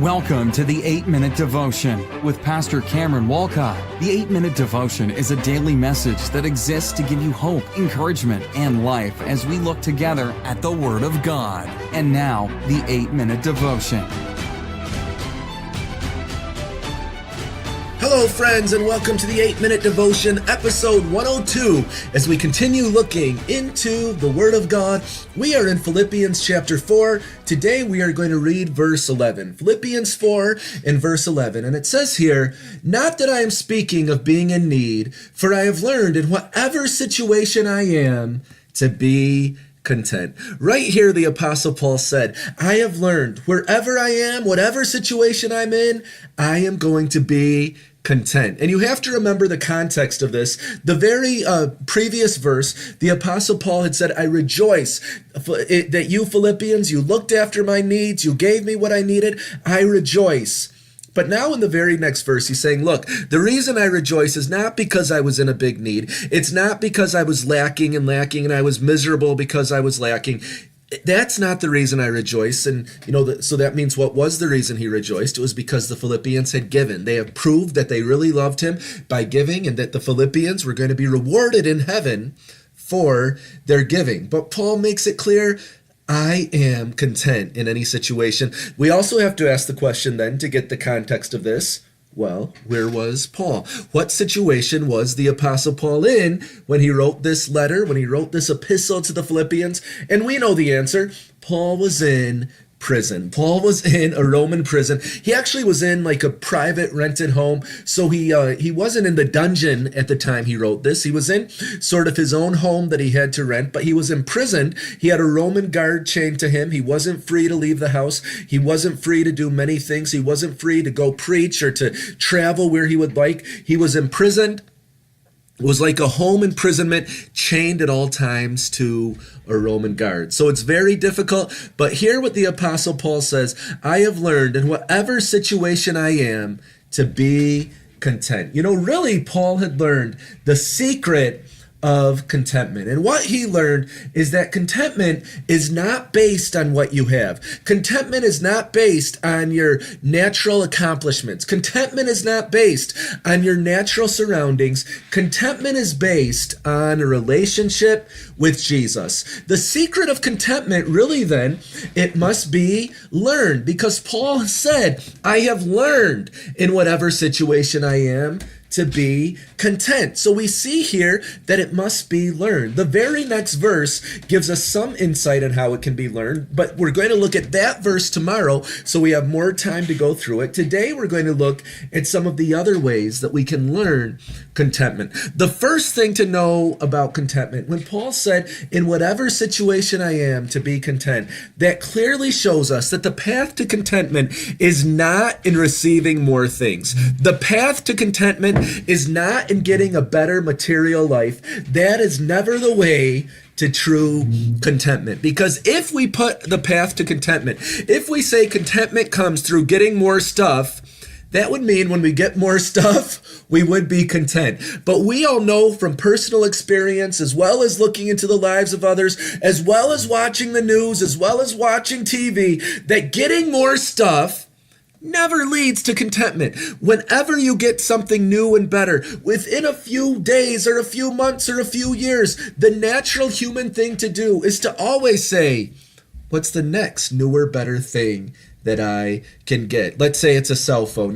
Welcome to the 8-Minute Devotion with Pastor Cameron Walcott. The 8-Minute Devotion is a daily message that exists to give you hope, encouragement, and life as we look together at the Word of God. And now, the 8-Minute Devotion. Hello, friends, and welcome to the 8-Minute Devotion, episode 102. As we continue looking into the Word of God, we are in Philippians chapter 4. Today we are going to read verse 11. Philippians 4 and verse 11. And it says here, "Not that I am speaking of being in need, for I have learned in whatever situation I am to be content." Right here, the Apostle Paul said, I have learned wherever I am, whatever situation I'm in, I am going to be content. And you have to remember the context of this. The very previous verse, the Apostle Paul had said, I rejoice that you Philippians, you looked after my needs, you gave me what I needed, I rejoice. But now in the very next verse, he's saying, look, the reason I rejoice is not because I was in a big need. It's not because I was lacking and I was miserable because I was lacking. That's not the reason I rejoice. And, so that means what was the reason he rejoiced? It was because the Philippians had given. They have proved that they really loved him by giving and that the Philippians were going to be rewarded in heaven for their giving. But Paul makes it clear, I am content in any situation. We also have to ask the question then to get the context of this. Well, where was Paul? What situation was the Apostle Paul in when he wrote this letter, when he wrote this epistle to the Philippians? And we know the answer. Paul was in prison. Paul was in a Roman prison. He actually was in like a private rented home. So he wasn't in the dungeon at the time he wrote this. He was in sort of his own home that he had to rent, but he was imprisoned. He had a Roman guard chained to him. He wasn't free to leave the house. He wasn't free to do many things. He wasn't free to go preach or to travel where he would like. He was imprisoned. It was like a home imprisonment, chained at all times to a Roman guard. So it's very difficult. But hear what the Apostle Paul says, I have learned in whatever situation I am to be content. Really, Paul had learned the secret of contentment. And what he learned is that contentment is not based on what you have. Contentment is not based on your natural accomplishments. Contentment is not based on your natural surroundings. Contentment is based on a relationship with Jesus. The secret of contentment, really then, it must be learned, because Paul said, I have learned in whatever situation I am to be content. So we see here that it must be learned. The very next verse gives us some insight on how it can be learned, but we're going to look at that verse tomorrow so we have more time to go through it. Today we're going to look at some of the other ways that we can learn contentment. The first thing to know about contentment, when Paul said, in whatever situation I am to be content, that clearly shows us that the path to contentment is not in receiving more things. The path to contentment is not in getting a better material life. That is never the way to true contentment. Because if we put the path to contentment, if we say contentment comes through getting more stuff, that would mean when we get more stuff, we would be content. But we all know from personal experience, as well as looking into the lives of others, as well as watching the news, as well as watching TV, that getting more stuff never leads to contentment. Whenever you get something new and better, within a few days or a few months or a few years, the natural human thing to do is to always say, what's the next newer, better thing that I can get? Let's say it's a cell phone.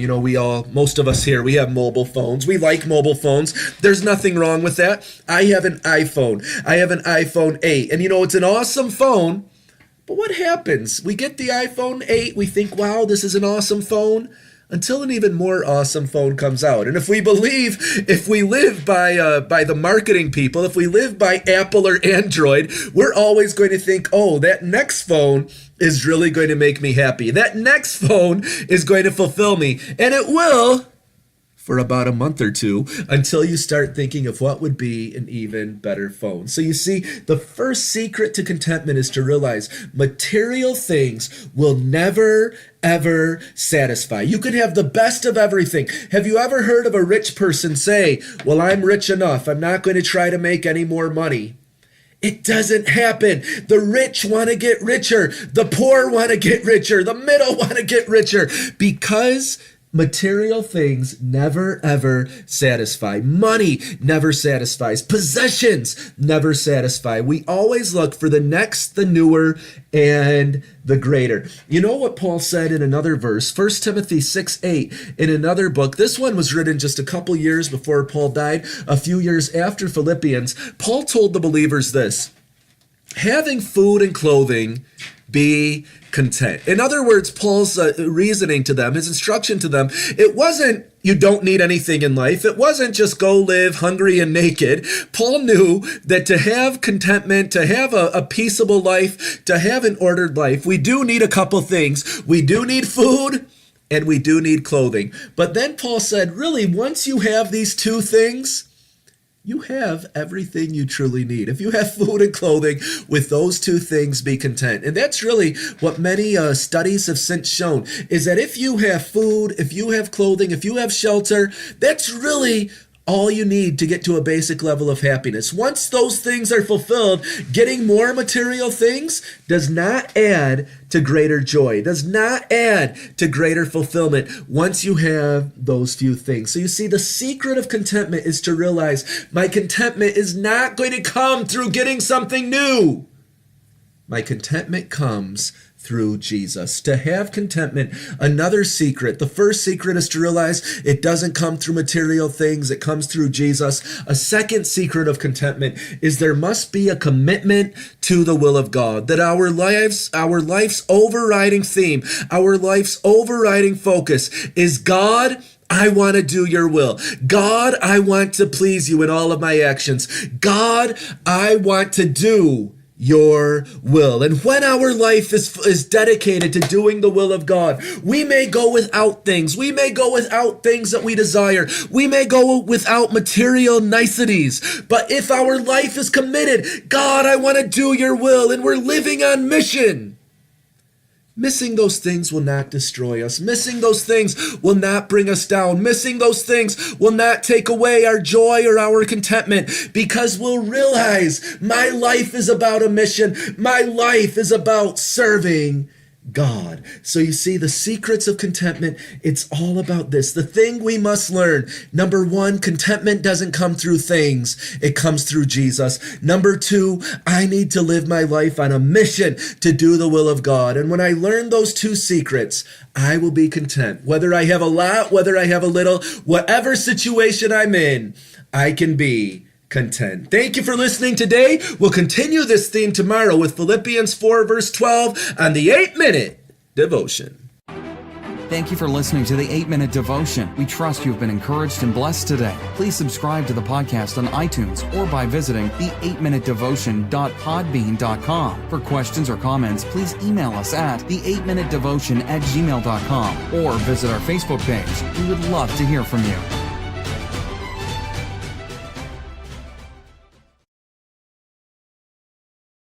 Most of us here, we have mobile phones. We like mobile phones. There's nothing wrong with that. I have an iPhone. I have an iPhone 8. And it's an awesome phone. But what happens? We get the iPhone 8, we think, wow, this is an awesome phone, until an even more awesome phone comes out. And if we live by the marketing people, if we live by Apple or Android, we're always going to think, oh, that next phone is really going to make me happy. That next phone is going to fulfill me. And it will, for about a month or two, until you start thinking of what would be an even better phone. So you see, the first secret to contentment is to realize material things will never, ever satisfy. You can have the best of everything. Have you ever heard of a rich person say, well, I'm rich enough, I'm not going to try to make any more money? It doesn't happen. The rich want to get richer. The poor want to get richer. The middle want to get richer because material things never ever satisfy. Money never satisfies. Possessions never satisfy. We always look for the next, the newer, and the greater. You know what Paul said in another verse, 1 Timothy 6:8, in another book. This one was written just a couple years before Paul died, a few years after Philippians. Paul told the believers this: having food and clothing, be content. In other words, Paul's reasoning to them, his instruction to them, it wasn't you don't need anything in life. It wasn't just go live hungry and naked. Paul knew that to have contentment, to have a peaceable life, to have an ordered life, we do need a couple things. We do need food and we do need clothing. But then Paul said, really, once you have these two things, you have everything you truly need. If you have food and clothing, with those two things, be content. And that's really what many studies have since shown, is that if you have food, if you have clothing, if you have shelter, that's really all you need to get to a basic level of happiness. Once those things are fulfilled, getting more material things does not add to greater joy, does not add to greater fulfillment once you have those few things. So you see, the secret of contentment is to realize my contentment is not going to come through getting something new. My contentment comes through Jesus. To have contentment, another secret. The first secret is to realize it doesn't come through material things, it comes through Jesus. A second secret of contentment is there must be a commitment to the will of God. That our life's overriding theme, our life's overriding focus is, God, I want to do your will. God, I want to please you in all of my actions. God, I want to do your will. And when our life is dedicated to doing the will of God, we may go without things. We may go without things that we desire. We may go without material niceties. But if our life is committed, God, I want to do your will, and we're living on mission, missing those things will not destroy us. Missing those things will not bring us down. Missing those things will not take away our joy or our contentment, because we'll realize my life is about a mission. My life is about serving God. So you see, the secrets of contentment, it's all about this. The thing we must learn, number one, contentment doesn't come through things. It comes through Jesus. Number two, I need to live my life on a mission to do the will of God. And when I learn those two secrets, I will be content. Whether I have a lot, whether I have a little, whatever situation I'm in, I can be content. Thank you for listening today. We'll continue this theme tomorrow with Philippians 4 verse 12 on the 8-Minute Devotion. Thank you for listening to the 8-Minute Devotion. We trust you've been encouraged and blessed today. Please subscribe to the podcast on iTunes or by visiting the8minutedevotion.podbean.com. For questions or comments, please email us at the8minutedevotion@gmail.com or visit our Facebook page. We would love to hear from you.